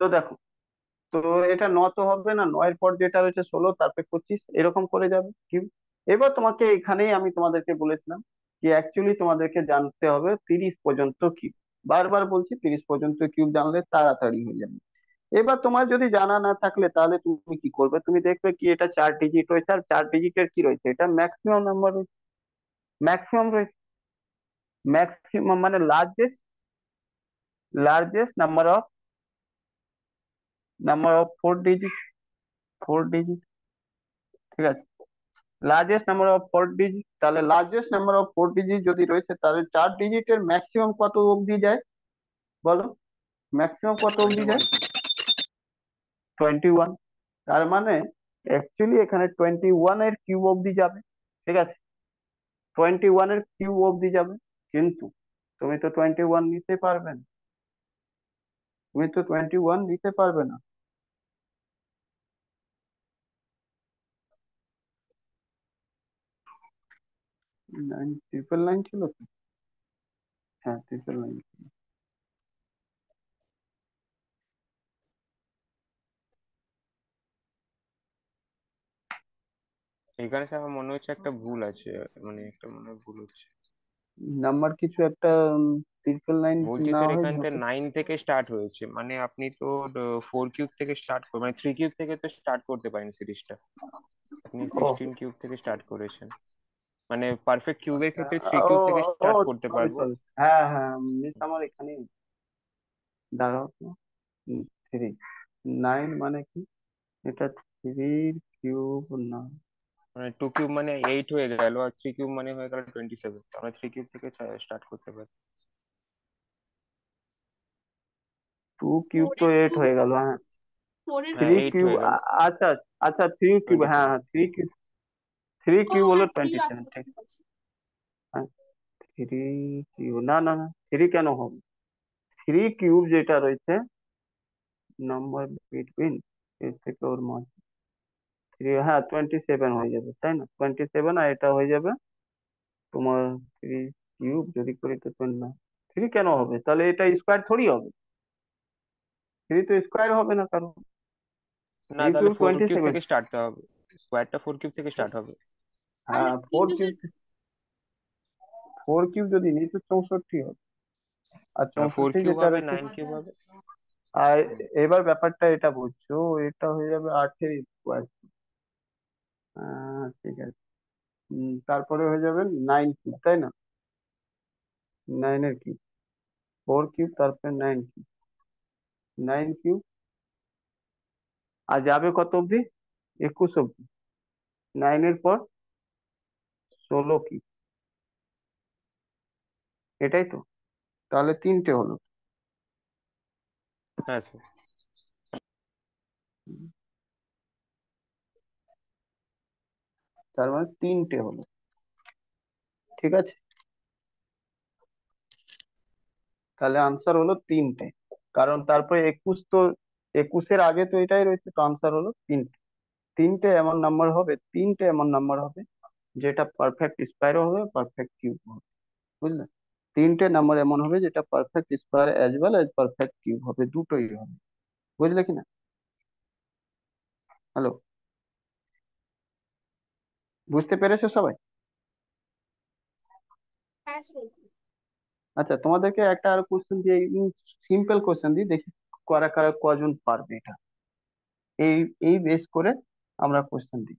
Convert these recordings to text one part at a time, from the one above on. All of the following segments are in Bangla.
তো দেখো, তো এটা 9 তো হবে না, 9 এর পর যেটা রয়েছে 16, তারপরে 25, এরকম করে যাবে কিউব। এবার তোমাকে এখানেই আমি তোমাদেরকে বলেছিলাম যে অ্যাকচুয়ালি তোমাদেরকে জানতে হবে 30 পর্যন্ত কিউব। বারবার বলছি 30 পর্যন্ত কিউব জানলে তাড়াতাড়ি হয়ে যাবে। এবার তোমার যদি জানা না থাকলে তাহলে তুমি কি করবে, তুমি দেখবে কি এটা 4 ডিজিট রয়েছে, আর 4 ডিজিটের কি রয়েছে, এটা ম্যাক্সিমাম নাম্বার রয়েছে। ম্যাক্সিমাম রয়েছে, ম্যাক্সিমাম মানে largest, largest number of 4 digit, 4 digit. ঠিক আছে, লার্জেস্ট নাম্বার অফ 4 ডিজিট, তাহলে লার্জেস্ট নাম্বার অফ 4 ডিজিট যদি রয়েছে তাহলে 4 ডিজিটের ম্যাক্সিমাম কত অবধি যায় বলো, ম্যাক্সিমাম কত অবধি যায়? 21। 21। তার মানে অ্যাকচুয়ালি এখানে 21 এর কিউব অবধি যাবে। ঠিক আছে, 21 এর কিউব অবধি যাবে, কিন্তু তুমি তো 21 নিতে পারবে না, তুমি তো 21 নিতে পারবে না। 9,999 ছিল তো? হ্যাঁ, 999। এখানে স্যার আমার মনে হচ্ছে একটা ভুল আছে, মানে একটা মনে হয় ভুল হচ্ছে। নাম্বার কিছু একটা 999 বলছি না স্যার হয়ে এখানতে হবে। 9 থেকে স্টার্ট হয়েছে, মানে আপনি তো 4 কিউব থেকে স্টার্ট মানে 3 কিউব থেকে তো স্টার্ট করতে পারেন সিরিজটা। আপনি ও, 16 কিউব থেকে স্টার্ট করেছেন, মানে পারফেক্ট কিউবের আচ্ছা। ক্ষেত্রে থ্রি ও, কিউব থেকে ও, স্টার্ট করতে সরি পারবো। সরি, হ্যাঁ হ্যাঁ, মিস আমার এখানে, দাঁড়াও তো। 3, 9 মানে কি, এটা 3 কিউব না? মানে 2 কিউব মানে 8 হয়ে গেল, আর 3 কিউব মানে হয়ে গেল 27, আমরা 3 কিউব থেকে স্টার্ট করতে পারি। 2 কিউব তো ফোরের 8 কিউব, হয়ে গেল, হ্যাঁ। ফোরের হ্যাঁ, থ্রি 8 কিউব, হয়ে গেল, আচ্ছা। আচ্ছা, 3 কিউব, হ্যাঁ 27। হ্যাঁ, 3 কিউব, 3 কিউব হলো হ্যাঁ থ্রি 27, আছে, ঠিক। ঠিক আছে। হ্যাঁ, 3 কিউব, না না না, 3 কেন হবে? 3 কিউব যেটা রয়েছে, নাম্বার বিটুইন এর থেকে ওর মাঝ, 3, হ্যাঁ 27 হয়ে যাবে, তাই না? 27, আর এটা হয়ে যাবে তোমার 3 কিউব যদি করি তো 20 না। 3 কেন হবে, তাহলে এটা স্কোয়ার থোড়ি হবে, 3 তো স্কোয়ার হবে না কারণ না, থ্রি তাহলে কিউব 4 কিউব 27। থেকে স্টার্ট হবে, স্কোয়ারটা 4 কিউব থেকে স্টার্ট হবে। তাহলে হ্যাঁ, ফোর তিনটে কিউব, 4 কিউব যদি নিই তো 64 হবে, আর ফোর 64 কিউব যেটা হবে, রয়েছে, 9 কিউব হবে। আর এবার ব্যাপারটা এটা বুঝছো, এটা হয়ে যাবে 8-এর স্কোয়ার। ঠিক আছে। তারপরে হয়ে যাবে 9 কিউব, তাই না? 9-এর কিউব, 4 কিউব, তারপরে 9 কিউব, 9 কিউব, আর যাবে কত অব্দি? 21 অব্দি। 9-এর পর 16 কিউব, এটাই তো, তাহলে তিনটে হলো। হ্যাঁ স্যার। হুম, তার মানে তিনটে হলো, ঠিক আছে। তাহলে আনসার হলো তিনটে, কারণ তারপরে 21 তো, 21-এর আগে তো এটাই রয়েছে, তো আনসার হলো তিনটে। তিনটে এমন নাম্বার হবে, তিনটে এমন নাম্বার হবে যেটা পারফেক্ট স্কোয়ারও হবে, পারফেক্ট কিউব হবে, বুঝলে? তিনটে নাম্বার এমন হবে যেটা perfect square as well as perfect cube হবে, দুটোই হবে, বুঝলে কিনা? হ্যালো, বুঝতে পেরেছো সবাই? হ্যাঁ স্যার। আচ্ছা, তোমাদেরকে একটা আর কোশ্চেন দিয়ে, সিম্পল কোশ্চেন দিয়ে দেখি কারা কারা কজন পারবে এটা, এই এই বেস করে আমরা কোশ্চেন দিই।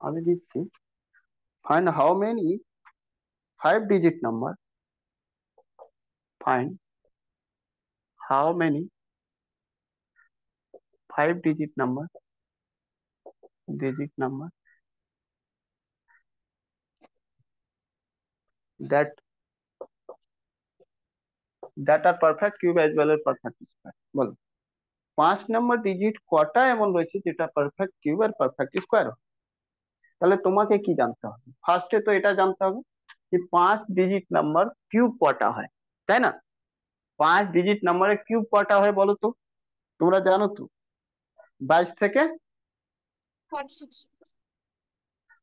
আমি দিচ্ছি, find how many 5 digit number, find how many 5 digit number that that are perfect cube as well as perfect square, বলো 5 নম্বর ডিজিট কটা এমন রয়েছে যেটা পারফেক্ট কিউব আর পারফেক্ট স্কোয়ার। তাহলে তোমাকে কি জানতে হবে, ফার্স্টে তো এটা জানতে হবে যে 5 ডিজিট নাম্বার কিউব কটা হয়, তাই না? 5 ডিজিট নাম্বারের কিউব কটা হয় বলো তো, তোমরা জানো তো? 22 থেকে 46।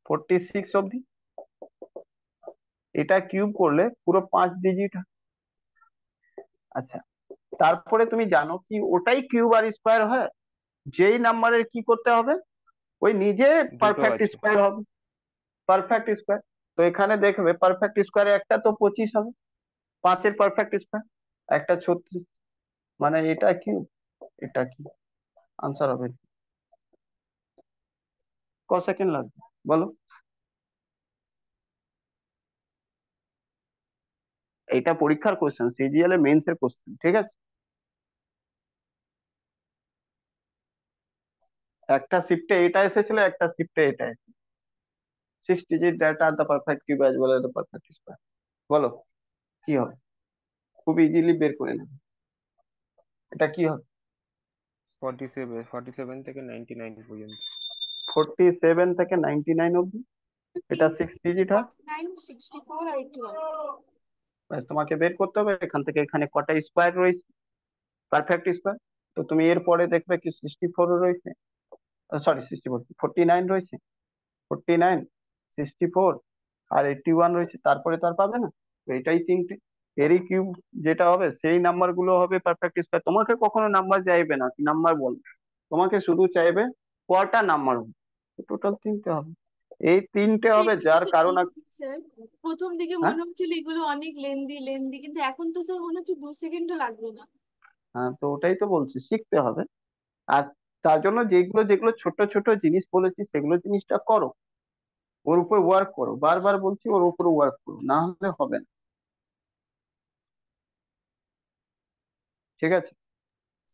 46 অব্দি, এটা কিউব করলে পুরো 5 ডিজিট, আচ্ছা, তারপরে তুমি জানো কি ওটাই কিউব আর স্কোয়ার হয়? যেই নাম্বারের কি করতে হবে, ওই নিজে দুটো পারফেক্ট আছে। স্কোয়ার হবে, পারফেক্ট স্কোয়ার। তো এখানে দেখবে পারফেক্ট স্কোয়ারে একটা তো 25 হবে, 5-এর পারফেক্ট স্কোয়ার, একটা 36, মানে এটা কি, এটা কি আনসার হবে? ক সেকেন্ড লাগবে বলো? এইটা পরীক্ষার কোশ্চেন, সিজিএল এর মেন্স এর কোশ্চেন, ঠিক আছে? একটা শিফটে এটা এসেছিল, একটা শিফটে এটা এসেছে। 6 digit data the perfect cube as well as the perfect square. বলো কি হবে? খুব ইজিলি বের করে নেবে, এটা কি হবে? 47 থেকে 99 পর্যন্ত। 47 থেকে 99 অব্দি, এটা 6 ডিজিট হয়। 49, 64 আর 81। ব্যাস, তোমাকে বের করতে হবে এখান থেকে এখানে কটা স্কোয়ার রয়েছে, পারফেক্ট স্কোয়ার। তো তুমি এর পরে দেখবে কি 64 রয়েছে, সরি 64, 49 রয়েছে, 49, 64 আর 81 রয়েছে, তারপরে তো আর পাবে না। তো এটাই তিনটে, এরই কিউব যেটা হবে সেই নাম্বার গুলো হবে পারফেক্ট স্কোয়ার। তোমাকে কখনো নাম্বার চাইবে না, কি নাম্বার বলবে, তোমাকে শুধু চাইবে কটা নাম্বার হবে। টোটাল তিনটে হবে, এই তিনটে হবে, এগুলো যার তো কারণ easy, স্যার। প্রথম দিকে হ্যাঁ, মনে হচ্ছিল এগুলো অনেক লেন্দি লেন্দি, কিন্তু এখন তো স্যার মনে হচ্ছে 2 সেকেন্ডও লাগবে না। হ্যাঁ, তো ওটাই তো বলছি, শিখতে হবে। আর তার জন্য যেগুলো যেগুলো ছোট ছোট জিনিস বলেছি সেগুলো জিনিসটা করো, ওর উপর ওয়ার্ক করো, বারবার বলছি ওর উপর ওয়ার্ক করো, না হলে হবে না, ঠিক আছে?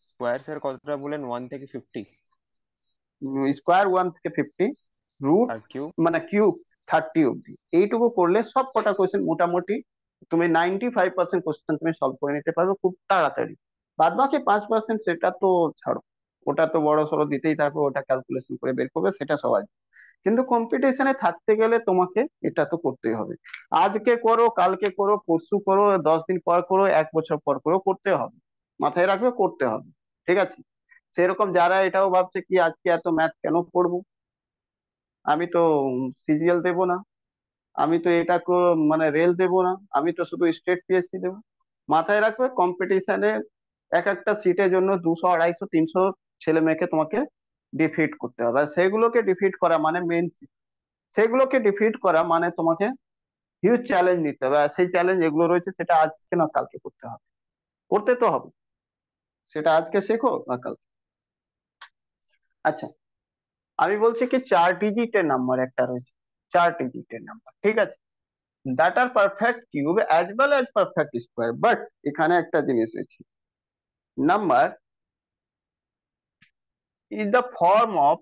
স্কোয়ার স্যার কতটা বলেন, 1 থেকে 50? স্কোয়ার 1 থেকে 50, রুট আর কিউব? মানে কিউব 30 অব্দি, এইটুকু করলে সব কটা কোয়েশ্চেন মোটামুটি তুমি 95% কোয়েশ্চেন তুমি সলভ করে নিতে পারবে খুব তাড়াতাড়ি। বাদ বাকি 5% সেটা তো ছাড়ো, ওটা তো বড় সড়ো দিতেই থাকবে, ওটা ক্যালকুলেশন করে বের করবে, সেটা সবাই। কিন্তু কম্পিটিশনে থাকতে গেলে তোমাকে এটা তো করতেই হবে। আজকে করো, কালকে করো, পরশু করো, 10 দিন পর করো, 1 বছর পর করো, করতে হবে, মাথায় রাখবে করতে হবে, ঠিক আছে? সেরকম যারা এটাও ভাবছে কি আজকে এত ম্যাথ কেন পড়বো, আমি তো সিজিএল দেবো না, আমি তো এটা মানে রেল দেবো না, আমি তো শুধু স্টেট পিএসসি দেবো, মাথায় রাখবে কম্পিটিশনে এক একটা সিটের জন্য 200, 250, 300 ছেলে মেয়েকে তোমাকে ডিফিট করতে হবে। আর সেগুলোকে ডিফিট করা মানে মেন, সেগুলোকে ডিফিট করা মানে তোমাকে হিউজ চ্যালেঞ্জ নিতে হবে, আর সেই চ্যালেঞ্জ এগুলো রয়েছে, সেটা আজকে না কালকে করতে হবে, করতে তো হবে, সেটা আজকে শেখো না কালকে। আচ্ছা, আমি বলছি কি 4 ডিজিটের নাম্বার একটা রয়েছে, 4 ডিজিটের নাম্বার, ঠিক আছে? That are perfect cube as well as perfect square, but এখানে একটা জিনিস আছে, number is the form of,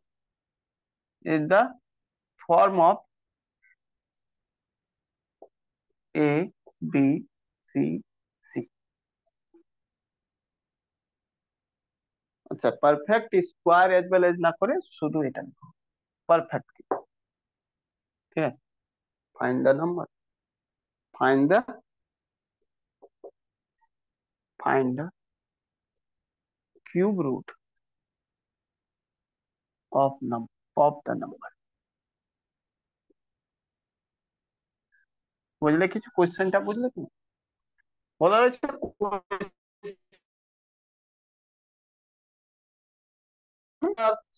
is the form of A, B, C, C. আচ্ছা, perfect square as well as না করে শুধু এটা লিখো, পারফেক্ট, ঠিক আছে? Find the number, find the find the cube root of the number। বুঝলে কিছু, কোশ্চেনটা বুঝলে কি বলা হয়েছে?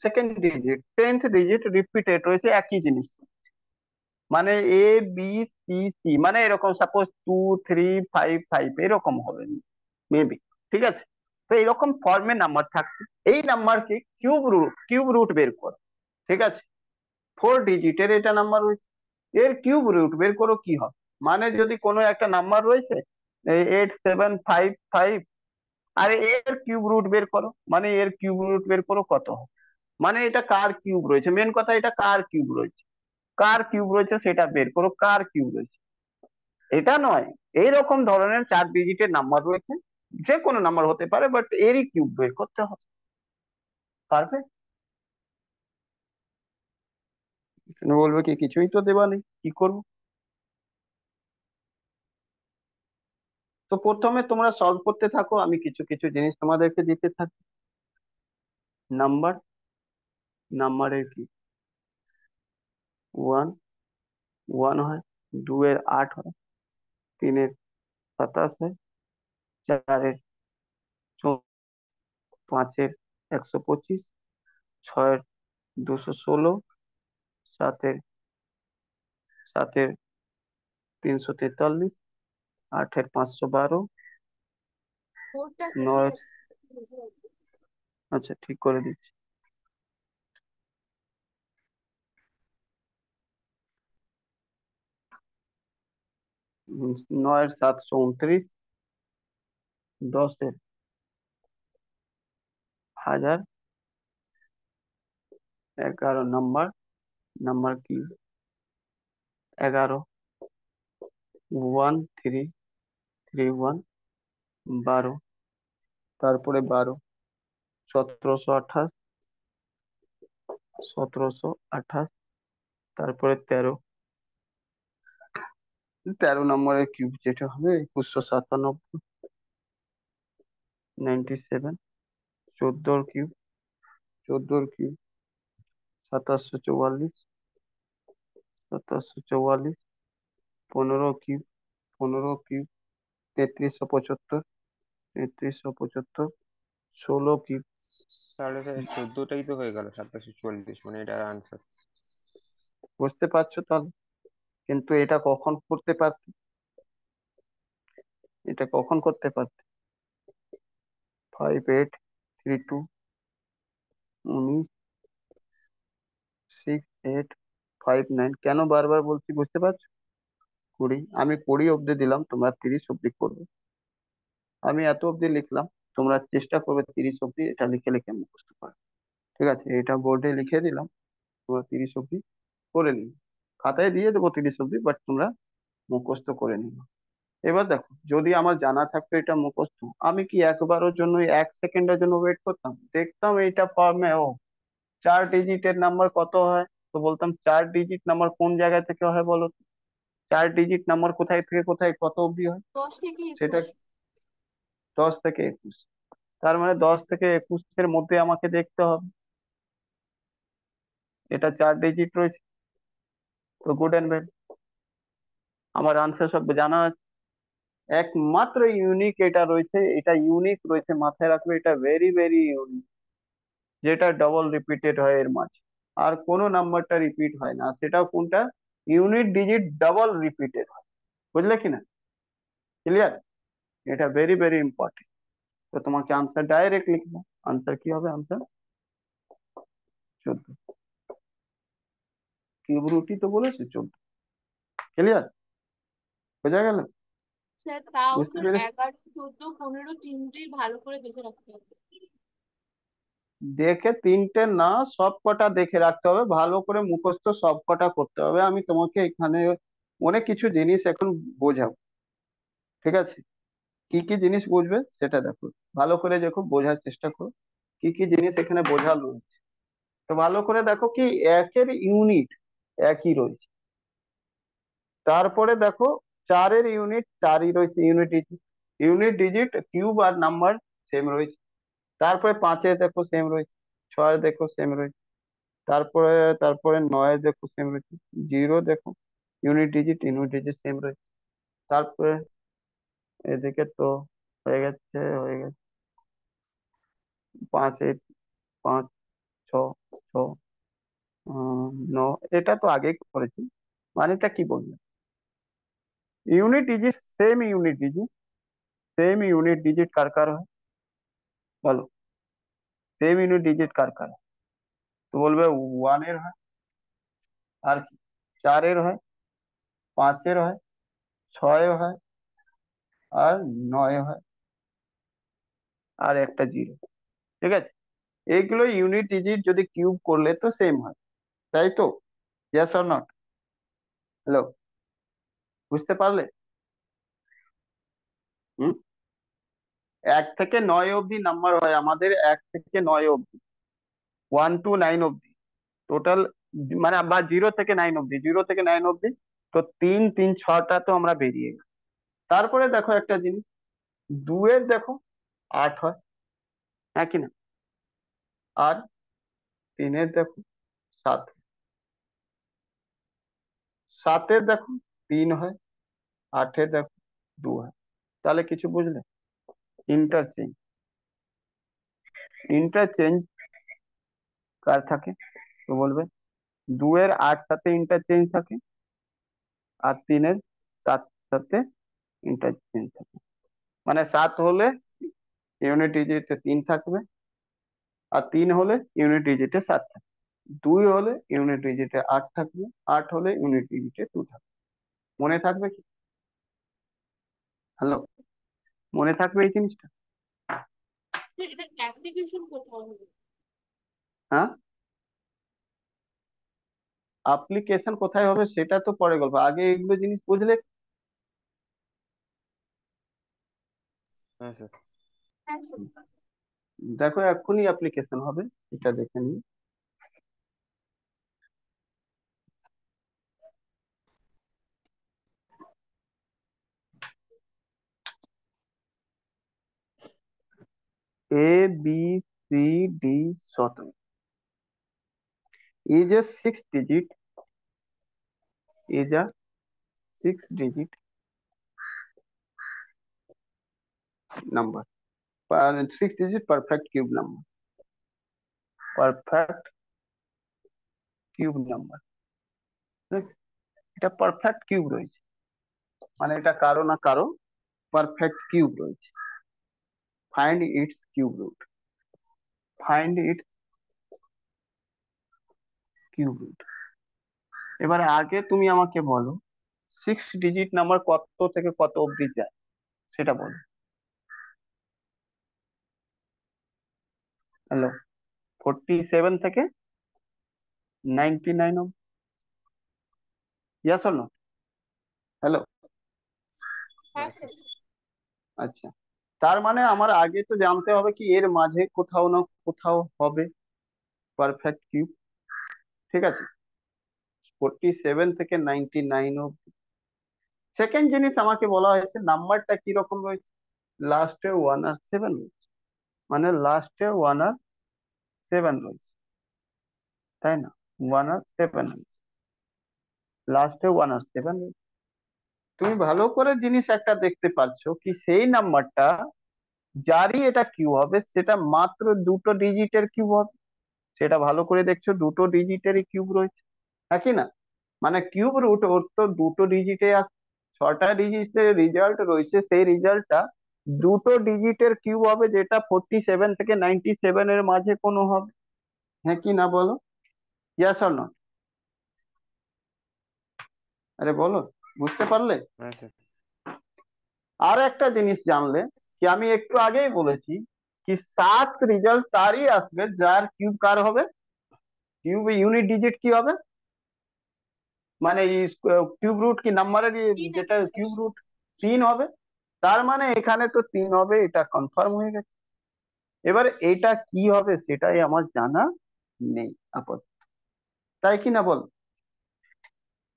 Second digit, 10th digit repeated রয়েছে একই জিনিস, মানে এ, বি, সি, সি, মানে এরকম সাপোজ 2 3 5 5 এরকম হবে মেবি, ঠিক আছে? তো এরকম ফর্মে নাম্বার থাকছে, এই নাম্বারকে কিউব রুট বের করো, ঠিক আছে? 4 ডিজিটের এটা নাম্বার রয়েছে, এর কিউব রুট বের করো কি হবে, মানে যদি কোনো একটা নাম্বার রয়েছে 8755, আর এর কিউব রুট বের করো, মানে এর কিউব রুট বের করো কত হবে, মানে এটা কার কিউব রয়েছে, মেন কথা এটা কার কিউব রয়েছে, কার কিউব রয়েছে সেটা বের করো, কার কিউব রয়েছে, এটা নয়। এইরকম ধরনের 4 ডিজিটের নাম্বার রয়েছে, যে কোনো নাম্বার হতে পারে, বাট এরই কিউব বের করতে হবে, পারবে? তুমি বলবে কি কিছুই তো দেওয়া নেই, কি করবো? তো প্রথমে তোমরা সলভ করতে থাকো, আমি কিছু কিছু জিনিস তোমাদেরকে দিতে থাকি। নাম্বার, নাম্বারের কি, 1 1 হয়, 2-এর 8 হয়, 3-এর 27 হয়, 4-এর পাঁচের 125, ছয়ের 216, সাতের সাতের 343, আটের 512, ফোরটা কেসে নয়ের, আছে, কেসে আছে। আচ্ছা ঠিক করে দিচ্ছি, নয়ের 729, দশের 1000, 11 নাম্বার, নাম্বার কি 11, 1331, 12, তারপরে 12, 1728, 1728, তারপরে 13, 13 নম্বরের কিউব যেটা হবে 2197, 97, 14 cube, 14 cube 2744, 2744, 15 cube, 15 cube 3375, 3375, 16 cube. তাহলে স্যার 14টাই তো হয়ে গেল, 2744, মানে এটার আনসার। বুঝতে পারছো তাহলে? কিন্তু এটা কখন করতে পারতে, এটা কখন করতে পারতে? 5832, 6859, কেন বারবার বলছি বুঝতে পারছো? 20, আমি 20 অব্দি দিলাম, তোমরা 30 অব্দি করবে। আমি এত অব্দি লিখলাম, তোমরা চেষ্টা করবে 30 অব্দি এটা লিখে লিখে মুখস্থ করো। ঠিক আছে, এটা বোর্ডে লিখে দিলাম, তোমরা 30 অব্দি করে নিও। খাতায় দিয়ে দেবো 30 অব্দি, বাট তোমরা মুখস্থ করে নিও। এবার দেখো, যদি আমার জানা থাকতো এটা মুখস্থ, আমি কি একবারের জন্য 1 সেকেন্ডের জন্য ওয়েট করতাম, দেখতাম এইটা ফর্মে ও 4 ডিজিটের নাম্বার কত হয়, তো বলতাম 4 ডিজিট নাম্বার কোন জায়গা থেকে হয় বলো তো? 4 ডিজিট নাম্বার কোথায় থেকে কোথায় কত অব্দি হয়? 10 থেকে 21। সেটা 10 থেকে 21, তার মানে 10 থেকে 21-এর মধ্যে আমাকে দেখতে হবে, এটা 4 ডিজিট রয়েছে, তো গুড অ্যান্ড ব্যাড, আমার আনসার সব জানা আছে। একমাত্র ইউনিক এটা রয়েছে, এটা ইউনিক রয়েছে, মাথায় রাখবে, এটা ভেরি ভেরি ইউনিক, যেটা ডবল রিপিটেড হয় এর মাঝে, আর কোনো নাম্বারটা রিপিট হয় না, সেটাও কোনটা, ইউনিট ডিজিট ডাবল রিপিটেড হয়, বুঝলে কিনা? ক্লিয়ার? এটা ভেরি ভেরি ইম্পর্টেন্ট। তো তোমাকে আনসার ডাইরেক্ট লিখবো, আনসার কি হবে, আনসার 14, কিউব রুটই তো বলেছে 14। ক্লিয়ার? বোঝা গেল? স্যার তাও বুঝতে তো পেরেছি? 11, 14, 15 তিনটেই ভালো করে দেখে রাখতে হবে। দেখে তিনটে না, সব কটা দেখে রাখতে হবে, ভালো করে মুখস্থ সব কটা করতে হবে। আমি তোমাকে এখানে অনেক কিছু জিনিস এখন বোঝাবো, ঠিক আছে? কি কি জিনিস বুঝবে সেটা দেখো, ভালো করে দেখো, বোঝার চেষ্টা করো কি কি জিনিস এখানে বোঝালো হয়েছে। তো ভালো করে দেখো কি, একের ইউনিট একই রয়েছে, তারপরে দেখো চারের ইউনিট চারই রয়েছে, unit digit, unit digit cube আর নাম্বার সেম রয়েছে। তারপরে পাঁচে দেখো সেম রয়েছে, ছয় দেখো সেম রয়েছে, তারপরে তারপরে নয় দেখো সেম রয়েছে, জিরো দেখো ইউনিট ডিজিট সেম রয়েছে। তারপরে এদিকে তো হয়ে গেছে পাঁচে, পাঁচ, ছ, ছ, ন, এটা তো আগেই করেছি, মানেটা কি বলবো, unit digit same, unit digit কার কার হয় বলো, সেম ইউনিট ডিজিট কার কার হয়? তো বলবে ওয়ানের হয়, আর কি, চারের হয়, পাঁচের হয়, ছয় হয়, আর নয় হয়, আর একটা জিরো। ঠিক আছে, এইগুলো ইউনিট ডিজিট যদি কিউব করলে তো সেম হয়, তাই তো? Yes or not? হ্যালো, বুঝতে পারলে? হুম, 1 থেকে 9 অব্দি নাম্বার হয় আমাদের, 1 থেকে 9 অব্দি, 1 to 9 অব্দি টোটাল, মানে বা 0 থেকে 9 অব্দি, 0 থেকে 9 অব্দি, তো তিন তিন ছটা তো আমরা বেরিয়ে গেল। তারপরে দেখো একটা জিনিস, দুয়ের দেখো 8 হয়, হ্যাঁ কি না? আর তিনের দেখো 7, সাতের দেখো 3 হয়, আটের দেখো 2 হয়। তাহলে কিছু বুঝলে? ইন্টারচেঞ্জ, ইন্টারচেঞ্জ কার থাকে তো বলবে? 2 এর 8 সাথে ইন্টারচেঞ্জ থাকে, আর 3-এর 7 সাথে ইন্টারচেঞ্জ থাকে। মানে 7 হলে ইউনিট ডিজিটে 3 থাকবে, আর 3 হলে ইউনিট ডিজিটে 7 থাকবে, 2 হলে ইউনিট ডিজিটে 8 থাকবে, 8 হলে ইউনিট ডিজিটে 2 থাকবে। মনে থাকবে কি? হ্যালো, মনে থাকবে এই জিনিসটা? এটা অ্যাপ্লিকেশন কোথাও হবে? হ্যাঁ, অ্যাপ্লিকেশন কোথায় হবে সেটা তো পরে গল্প, আগে এগুলো জিনিস বুঝলে। হ্যাঁ স্যার। হ্যাঁ স্যার। দেখো এক্ষুনি অ্যাপ্লিকেশন হবে, এটা দেখে নিই। ABCD sorted is a 6 digit, is a 6 digit number, 6 digit perfect cube number, perfect cube number। এটা পারফেক্ট কিউব রয়েছে, মানে এটা কারো না কারো পারফেক্ট কিউব রয়েছে। Find its cube root, find its cube root. এবারে আগে তুমি আমাকে বলো 6 ডিজিট নাম্বার কত থেকে কত অবধি যায় সেটা বলো। হ্যালো, 47 থেকে 99 অবধি, ইয়েস অর নো? হ্যালো, হ্যাঁ হ্যাঁ স্যার। স্যার। আচ্ছা, তার মানে আমার আগে তো জানতে হবে কি এর মাঝে কোথাও না কোথাও হবে পারফেক্ট কিউব। ঠিক আছে, 47 থেকে 99 অবধি। সেকেন্ড জিনিস আমাকে বলা হয়েছে নাম্বারটা কি রকম রয়েছে, লাস্টে 1 আর 7 রয়েছে, মানে লাস্টে 1 আর 7 রয়েছে, তাই না? 1 আর 7 রয়েছে, লাস্টে 1 আর 7 রয়েছে। তুমি ভালো করে জিনিস একটা দেখতে পাচ্ছ কি সেই নাম্বারটা যারই এটা কিউ হবে সেটা মাত্র দুটো ডিজিটের কিউব হবে, সেটা ভালো করে দেখছো দুটো ডিজিটেরই কিউব রয়েছে, হ্যাঁ কি না? মানে কিউব রুট ওর তো দুটো ডিজিটে আছে, 6টা ডিজিটের রেজাল্ট রয়েছে, সেই রেজাল্টটা দুটো ডিজিটের কিউব হবে, যেটা 47 থেকে 97 এর মাঝে কোনো হবে, হ্যাঁ কি না বলো? Yes or no? আরে বলো, বুঝতে পারলে? হ্যাঁ স্যার। আর একটা জিনিস জানলে কি, আমি একটু আগেই বলেছি কি 7 রেজাল্ট তারই আসবে যার কিউব কার হবে, কিউব ইউনিট ডিজিট কি হবে, মানে কিউব রুট কি নাম্বারের তিন যেটা একটা কিউব রুট 3 হবে। তার মানে এখানে তো 3 হবে, এটা কনফার্ম হয়ে গেছে। এবার এটা কি হবে সেটাই আমার জানা নেই আপাতত, তাই কি না বল,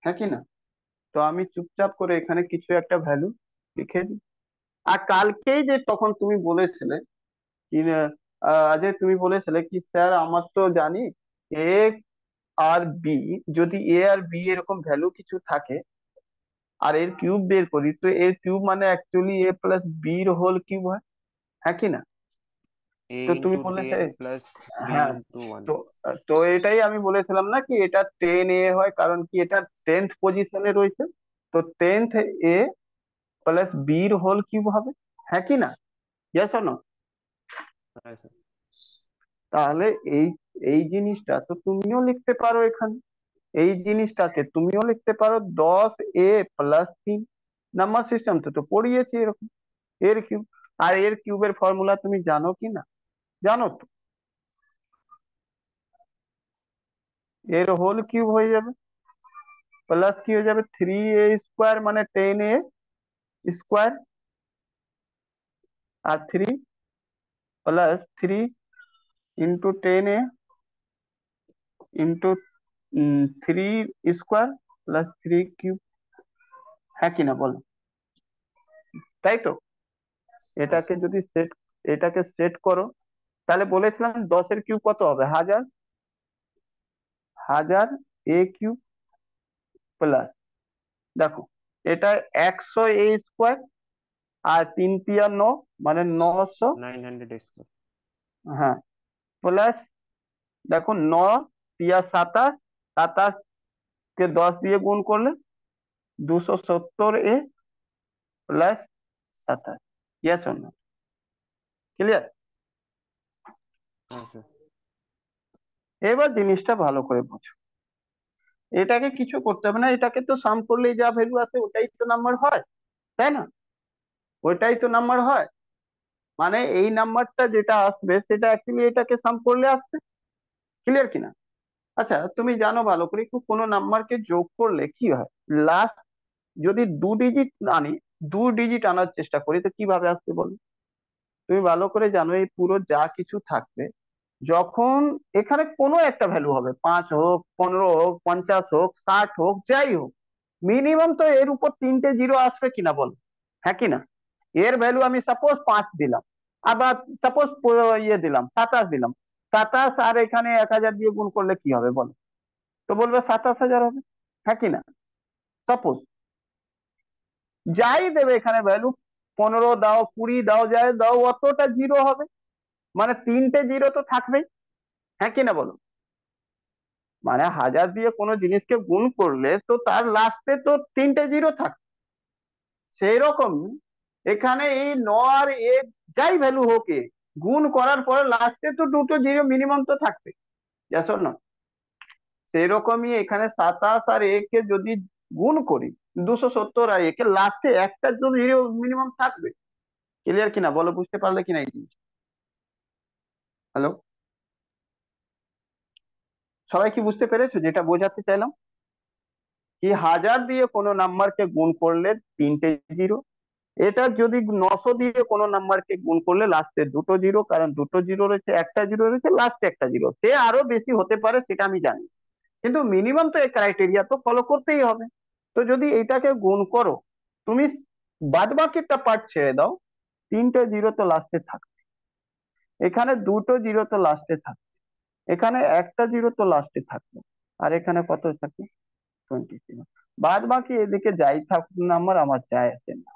হ্যাঁ কি না? তো আমি চুপচাপ করে এখানে কিছু একটা ভ্যালু লিখে দিই। আর কালকেই যে তখন তুমি বলেছিলে কি আজকে তুমি বলেছিলে কি স্যার আমার তো জানি এ আর বি, যদি এ আর বি এরকম ভ্যালু কিছু থাকে আর এর কিউব বের করি, তো এর কিউব মানে অ্যাকচুয়ালি এ প্লাস বির হোল কিউব হয়, হ্যাঁ কি না? এ তো তুমি ইন্টু বললে যে 10 প্লাস বি হ্যাঁ, ইন্টু 1। তো তো এটাই আমি বলেছিলাম না কি এটা 10 এ হয়, কারণ কি এটা 10th পজিশনে রয়েছে, তো 10th এ প্লাস বির হোল কিউব হবে, হ্যাঁ কি না? Yes or no? হ্যাঁ স্যার। তাহলে এই এই জিনিসটা তো তুমিও লিখতে পারো এখানে, এই জিনিসটাকে তুমিও লিখতে পারো 10a+3। নাম্বার সিস্টেম তো তো পড়িয়েছি এরকম, এর কিউব। আর এর কিউবের ফর্মুলা তুমি জানো কি না? জানো তো, এর হোল কিউব হয়ে যাবে, প্লাস কি হয়ে যাবে 3a² মানে 10a² আর 3 প্লাস 3 × 10a × 3² প্লাস 3³ হ্যাঁ কিনা বলো? তাই তো? হ্যাঁ এটাকে স্যার। যদি সেট, এটাকে সেট করো, তাহলে বলেছিলাম 10-এর কিউব কত হবে, 1000, 1000 a³ প্লাস, দেখো এটা 100 a², আর 3 × 9 মানে 900, 900 স্কোয়ার। হ্যাঁ প্লাস, দেখো 9 × 27, 27 কে 10 দিয়ে গুণ করলে 270 A plus 27। Yes or no? Clear? হ্যাঁ স্যার। এবার জিনিসটা ভালো করে বোঝো, এটাকে কিছু করতে হবে না, এটাকে তো সাম করলেই যা ভ্যালু আছে ওটাই তো নাম্বার হয়, তাই না? ওইটাই তো নাম্বার হয়, মানে এই নাম্বারটা যেটা আসবে সেটা অ্যাকচুয়ালি এটাকে সাম করলে আসবে। ক্লিয়ার কিনা? আচ্ছা, তুমি জানো ভালো করে, কোনো নাম্বারকে যোগ করলে কি হয়, লাস্ট যদি 2 ডিজিট আনি, 2 ডিজিট আনার চেষ্টা করি, তো কিভাবে আসবে বলো? তুমি ভালো করে জানো এই পুরো যা কিছু থাকবে, যখন এখানে কোনো একটা ভ্যালু হবে, 5 হোক, 15 হোক, 50 হোক, 60 হোক, যাই হোক, মিনিমাম তো এর উপর 3টে 0 আসবে কিনা বলো? হ্যাঁ কিনা? এর ভ্যালু আমি সাপোজ 5 দিলাম, আবার সাপোজ ইয়ে দিলাম 27 দিলাম, 27 আর এখানে 1000 দিয়ে গুণ করলে কি হবে বলো? তো বলবে 27,000 হবে। হ্যাঁ কিনা? সাপোজ যাই দেবে এখানে ভ্যালু, 15 দাও, 20 দাও, যাই দাও, অতটা 0 হবে, মানে 3টে 0 তো থাকবেই। হ্যাঁ কিনা বলো? মানে 1000 দিয়ে কোনো জিনিসকে গুণ করলে তো তার লাস্টে তো 3টে 0 থাকবে। সেই রকম এখানে এই আর যাই ভ্যালু হোক, গুণ করার পরে লাস্টে তো 2টো 0 মিনিমাম তো থাকবে। জানো না? সেই রকমই এখানে 27 আর কে যদি গুণ করি, 270 আর কে লাস্টে একটা তো 0 মিনিমাম থাকবে। ক্লিয়ার কিনা বলো? বুঝতে পারলে কিনা এই জিনিস? হ্যালো, সবাই কি বুঝতে পেরেছো যেটা বোঝাতে চাইলাম? কি 1000 দিয়ে কোনো নাম্বারকে গুণ করলে 3টে 0, এটা যদি 900 দিয়ে কোনো নাম্বারকে গুণ করলে লাস্টে 2টো 0, কারণ 2টো 0 রয়েছে, একটা 0 রয়েছে, লাস্টে একটা 0, সে আরো বেশি হতে পারে সেটা আমি জানি, কিন্তু মিনিমাম তো এই ক্রাইটেরিয়া তো ফলো করতেই হবে। তো যদি এটাকে গুণ করো, তুমি বাদ বাকিটা পার্ট ছেড়ে দাও, 3টে 0 তো লাস্টে থাকবে, এখানে 2টো 0 তো লাস্টে থাকবে, এখানে একটা 0 তো লাস্টে থাকবে, আর এখানে কত থাকবে? 27। বাদ বাকি এদিকে যাই থাকুক নাম্বার, আমার যায় আসে না,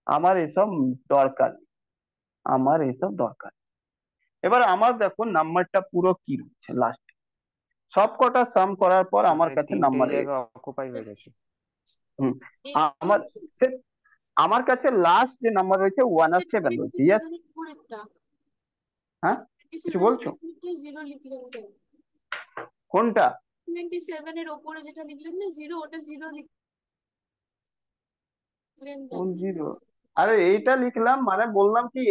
আমার এসব দরকার নেই, আমার এসব দরকার নেই। এবার আমার দেখো নাম্বারটা পুরো কি রয়েছে লাস্ট, সব কটা সাম করার পর স্যার আমার মানে কাছে তিনটে নাম্বার জায়গা অকুপাই হয়ে গেছে। হুম এই আমার আমার কাছে লাস্ট যে নাম্বার রয়েছে 1 আর 7 রয়েছে। ইয়েস? 27 এর উপরেরটা, হ্যাঁ, কিছু 27 এর বলছো? উপরে 0 লিখলেন কেন? কোনটা? 27 এর উপরে যেটা লিখলেন না 0, ওটা 0 লিখলেন কোন কেন? 0? আরে এইটা লিখলাম, মানে বললাম কি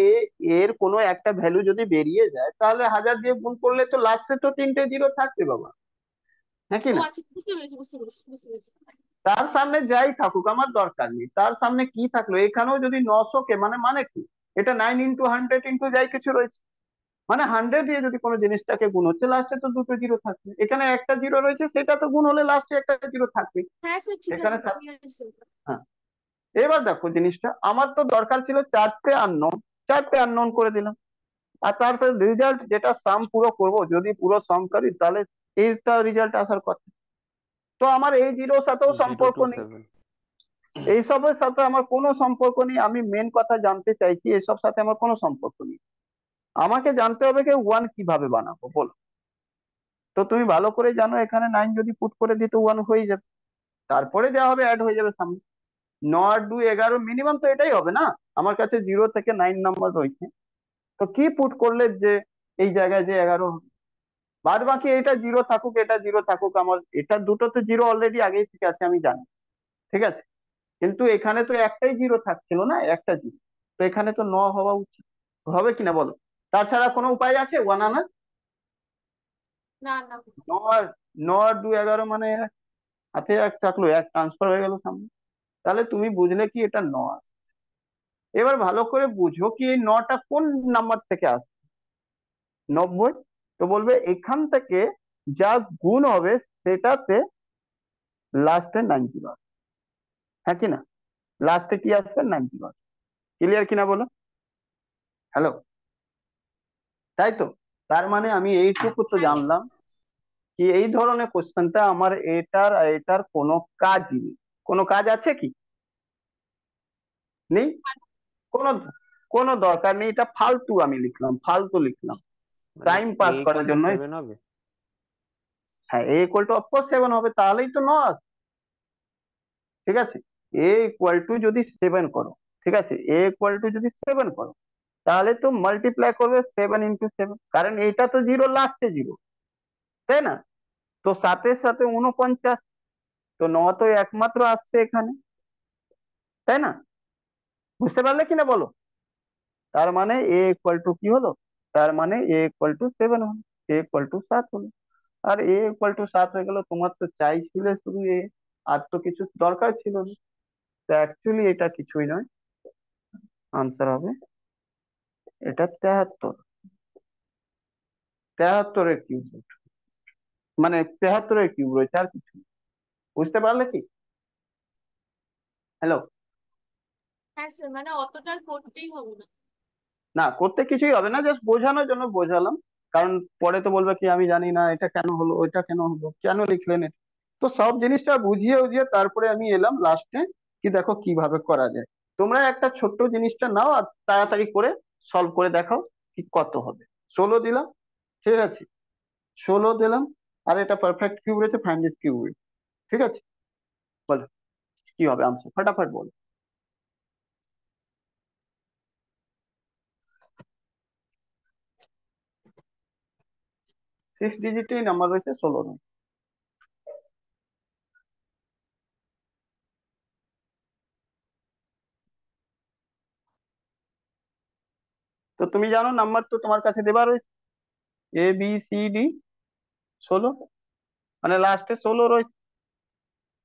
এর কোনো একটা ভ্যালু যদি বেরিয়ে যায়, তাহলে 1000 দিয়ে গুণ করলে তো লাস্টে তো 3টে 0 থাকবে বাবা। হ্যাঁ কি ও না? আচ্ছা, বুঝতে পেরেছি বুঝতে পেরেছি বুঝতে পেরেছি। তার সামনে যাই থাকুক আমার দরকার নেই, তার সামনে কি থাকলো, এখানেও যদি 900 কে মানে কি, এটা 9 × 100 যাই কিছু রয়েছে, মানে 100 দিয়ে যদি কোনো জিনিসটাকে গুণ হচ্ছে, লাস্টে তো 2টো 0 থাকবে, এখানে একটা 0 রয়েছে, সেটা তো গুণ হলে লাস্টে একটা 0 থাকবে। হ্যাঁ স্যার, ঠিক এখানে আছে, ক্লিয়ার স্যার। হ্যাঁ, এবার দেখো জিনিসটা, আমার তো দরকার ছিল 4টে আননোন, 4টে আননোন করে দিলাম, আর তারপরে রেজাল্ট যেটা সাম পুরো করব, যদি পুরো সাম করি তাহলে এইটা রেজাল্ট আসার কথা। তো আমার এই 0-র সাথেও জিরো সম্পর্ক টু নেই, সেভেন এইসবের সাথে আমার কোনো সম্পর্ক নেই, আমি মেন কথা জানতে চাইছি, এসব সাথে আমার কোনো সম্পর্ক নেই, আমাকে জানতে হবে যে 1 কিভাবে বানাবো বলো। তো তুমি ভালো করে জানো এখানে 9 যদি পুট করে দিতে 1 হয়ে যাবে, তারপরে যা হবে অ্যাড হয়ে যাবে সামনে। 9 আর 2 11, মিনিমাম তো এটাই হবে না, আমার কাছে 0 থেকে 9 নাম্বার রয়েছে, তো কি পুট করলে যে এই জায়গায় যে 11 হবে? বাদ বাকি এটা 0 থাকুক, এটা 0 থাকুক, আমার এটা দুটো তো 0 অলরেডি আগেই থেকে আছে আমি জানি, ঠিক আছে, কিন্তু এখানে তো একটাই 0 থাকছিল না, একটা 0, তো এখানে তো 9 হওয়া উচিত, হবে কিনা বলো? তাছাড়া কোনো উপায় আছে 1 আনার? না না। 9 আর 2 11, মানে হাতে এক থাকলো, এক ট্রান্সফার হয়ে গেল সামনে, তাহলে তুমি বুঝলে কি এটা 9 আসছে। এবার ভালো করে বুঝো কি এই 9টা কোন নাম্বার থেকে আসছে? 90। তো বলবে এখান থেকে যা গুণ হবে সেটাতে লাস্টে 9 আসবে। হ্যাঁ কিনা? লাস্টে কি আসবে? 9 আসবে। ক্লিয়ার কিনা বলো? হ্যালো, তাই তো? তার মানে আমি এইটুকু তো হ্যাঁ জানলাম কি এই ধরনের কোশ্চেনটা আমার এটার আর এটার কোনো কাজই নেই। কোনো কাজ আছে কি? নেই। কোনো কোনো দরকার নেই, এটা ফালতু আমি লিখলাম, ফালতু লিখলাম। মানে টাইম এ পাস করার ইকুয়াল টু জন্য। 7 হবে? হ্যাঁ, এ ইকুয়াল টু অফকোর্স 7 হবে, তাহলেই তো নস। ঠিক আছে, এ ইকুয়াল টু যদি 7 করো, ঠিক আছে, এ ইকুয়াল টু যদি 7 করো, তাহলে তো মাল্টিপ্লাই করবে 7 × 7, কারণ এটা তো জিরো, লাস্টে জিরো, তাই না? তো 7-এর সাথে 49, তো 9 তো একমাত্র আসছে এখানে, তাই না? বুঝতে পারলে কিনা বলো? তার মানে এ ইকুয়াল টু কি হলো? তার মানে এ ইকুয়াল টু 7 হলো, এ ইকুয়াল টু 7 হলো। আর এ ইকুয়াল টু 7 হয়ে গেল, তোমার তো চাইছিলে শুধু এ, আর তো কিছু দরকার ছিল না। তো অ্যাকচুয়ালি এটা কিছুই নয়, আনসার হবে এটা 73। 73-এর কিউব রুট, মানে 73-এর কিউব রয়েছে, আর কিছু না। বুঝতে পারলে কি? হ্যালো? হ্যাঁ স্যার, মানে অতটা আর করতেই হবে না। না, করতে কিছুই হবে না, জাস্ট বোঝানোর জন্য বোঝালাম। কারণ পরে তো বলবে কি আমি জানি না এটা কেন হলো, ওইটা কেন হলো, কেন লিখলেন এটা। তো সব জিনিসটা বুঝিয়ে উঝিয়ে তারপরে আমি এলাম লাস্টে, কি দেখো কিভাবে করা যায়। তোমরা একটা ছোট্ট জিনিসটা নাও আর তাড়াতাড়ি করে সলভ করে দেখাও কি কত হবে। 16 দিলাম, ঠিক আছে, 16 দিলাম। আর এটা পারফেক্ট কিউব রয়েছে, ফাইন্ড দিস কিউব রুট। ঠিক আছে, বলো কি হবে আনসার, ফটাফট বলো। 6 ডিজিটেই নাম্বার রয়েছে, 16 নয়। তো তুমি জানো নাম্বার তো তোমার কাছে দেওয়া রয়েছে, ABCD 16, মানে লাস্টে 16 রয়েছে।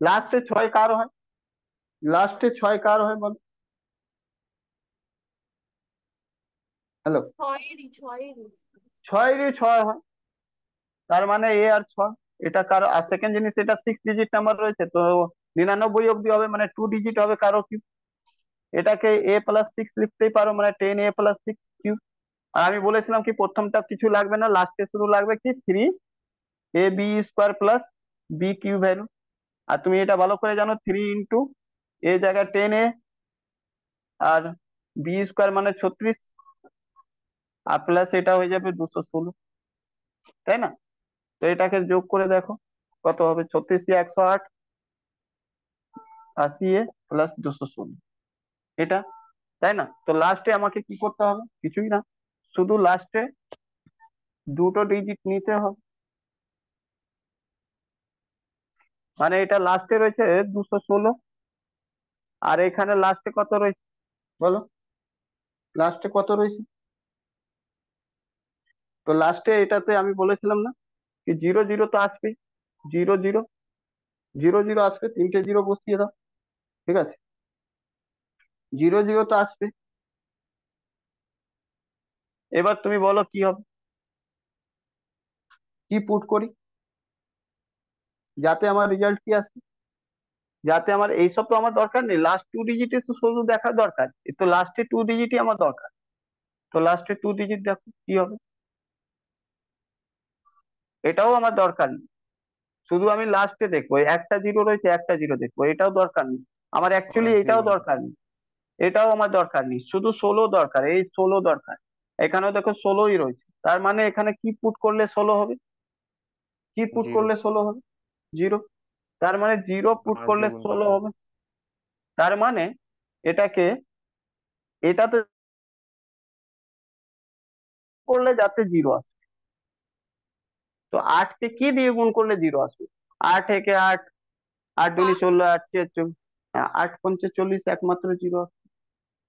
লাস্টে 6 কার হয়? লাস্টে 6 কার হয় বলো? হ্যালো? ছয়েরই ছয়েরই। 6-6 হয়, তার মানে এ আর 6। এটা কারো, আর সেকেন্ড জিনিস এটা 6 ডিজিট নাম্বার রয়েছে, তো 99 অব্দি হবে, মানে 2 ডিজিট হবে কারো কিউব। এটাকে A+6 লিখতেই পারো, মানে 10A+6 কিউব। আর আমি বলেছিলাম কি প্রথমটা কিছু লাগবে না, লাস্টে শুধু লাগবে কি 3AB² + B কিউব ভ্যালু। আর তুমি এটা ভালো করে জানো, 3 × এ জায়গায় 10A, আর B² মানে 36, আর প্লাস এটা হয়ে যাবে 216, তাই না? তো এটাকে যোগ করে দেখো কত হবে, 36 দিয়ে 108, 80A + 216, এটা, তাই না? তো লাস্টে আমাকে কি করতে হবে? কিছুই না, শুধু লাস্টে দুটো ডিজিট নিতে হবে। মানে এটা লাস্টে রয়েছে 216, আর এখানে লাস্টে কত রয়েছে বলো? লাস্টে কত রয়েছে? তো লাস্টে এটাতে আমি বলেছিলাম না কি 00 তো আসবে, 00, 00 আসবে, 3টে জিরো বসিয়ে দাও, ঠিক আছে, 00 তো আসবে। এবার তুমি বলো কি হবে, কি পুট করি যাতে আমার রেজাল্ট কি আসবে, যাতে আমার এইসব তো আমার দরকার নেই, লাস্ট 2 ডিজিটে তো শুধু দেখার দরকার, এই তো লাস্টে 2 ডিজিটই আমার দরকার। তো লাস্টে 2 ডিজিট দেখো কি হবে, এটাও আমার দরকার নেই, শুধু আমি লাস্টে দেখবো একটা জিরো রয়েছে, একটা জিরো দেখবো, এটাও দরকার নেই আমার, অ্যাকচুয়ালি আশি এটাও হবে। দরকার নেই, এটাও আমার দরকার নেই, শুধু 16 দরকার, এই 16 দরকার। এখানেও দেখো 16ই রয়েছে, তার মানে এখানে কি পুট করলে 16 হবে? কি পুট 0। করলে 16 হবে? 0। তার মানে 0 পুট 5 করলে দিয়ে গুণ 16 করতে হবে। হবে। তার মানে এটাকে, এটাতে করলে যাতে 0 আসে, তো 8কে কি দিয়ে গুণ করলে 0 আসবে? 8 × 8, 8 × 2 = 16, 8 × 4 = 24, 8×5 = 40, একমাত্র 0 আসবে।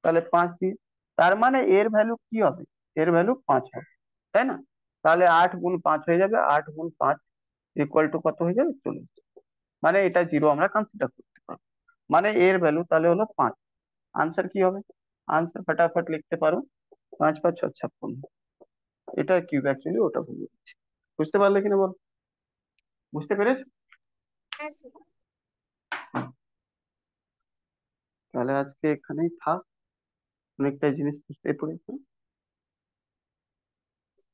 তাহলে 5 দিয়ে, তার মানে এর ভ্যালু কি হবে? এর ভ্যালু 5 হবে, তাই না? তাহলে 8 × 5 হয়ে যাবে, 8 × 5 = কত হয়ে যাবে? 40। মানে এটা 0 আমরা কনসিডার করতে পারবো, মানে এর ভ্যালু তাহলে হলো 5। আনসার কি হবে? আনসার ফটাফট লিখতে পারো, 5×5 = 56। এটা কিউব, অ্যাকচুয়ালি ওটা ভুল হচ্ছে। বুঝতে পারলে কিনা বল? বুঝতে পেরেছো? হ্যাঁ স্যার। তাহলে আজকে এখানেই থাক, অনেকটা জিনিস বুঝতে পেরেছো,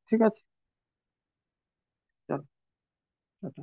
ঠিক আছে, চলো, টাটা।